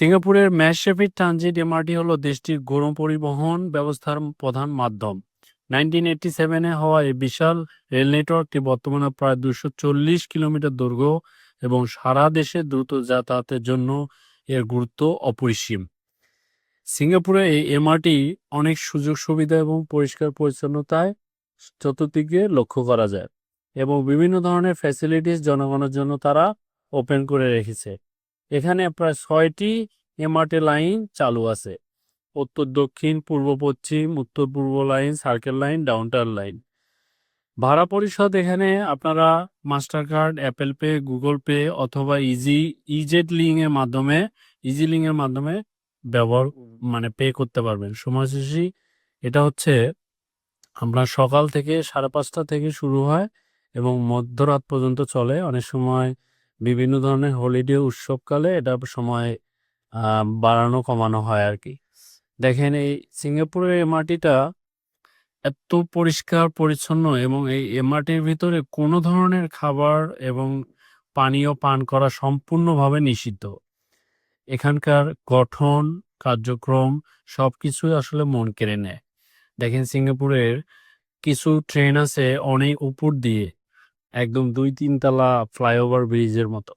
সিঙ্গাপুরের mass rapid transit MRT হলো দেশটির গণ পরিবহন ব্যবস্থার প্রধান মাধ্যম। 1987-এ হওয়া এই বিশাল রেল নেটওয়ার্কটি বর্তমানে প্রায় 240 কিলোমিটার দৈর্ঘ্য এবং সারা দেশে দ্রুত যাতায়াতের জন্য এর গুরুত্ব অপরিসীম। সিঙ্গাপুরে এই এমআরটি অনেক সুযোগ সুবিধা এবং পরিষ্কার পরিচ্ছন্নতায় চতুর্দিকে লক্ষ্য করা যায় এবং বিভিন্ন ধরনের ফ্যাসিলিটিস জনগণের জন্য তারা ওপেন করে রেখেছে। এখানে প্রায় 6টি এমআরটি লাইন চালু আছে: উত্তর দক্ষিণ, পূর্ব পশ্চিম, উত্তর পূর্ব line, circle line, downtown line. ভাড়া পরিশোধ এখানে আপনারা master card, Apple pay, Google pay অথবা ইজি লিঙ্ক এর মাধ্যমে ব্যবহার পে করতে পারবেন। সময়সূচি এটা হচ্ছে আমরা সকাল থেকে 5:30 থেকে শুরু হয় এবং মধ্যরাত পর্যন্ত চলে। অনেক সময় বিভিন্ন ধরনের হলিডে উৎসবকালে এটা সময় বাড়ানো কমানো হয় আর কি। দেখেন এই সিঙ্গাপুরের এমআরটিটা এত পরিষ্কার পরিচ্ছন্ন এবং এই এমআরটির ভিতরে কোনো ধরনের খাবার এবং পানীয় পান করা সম্পূর্ণভাবে নিষিদ্ধ। এখানকার গঠন, কার্যক্রম সবকিছুই আসলে মন কেড়ে নেয়। দেখেন সিঙ্গাপুরের কিছু ট্রেন আছে অনেক উপর দিয়ে, একদম 2-3 তলা ফ্লাইওভার ব্রিজের মতো।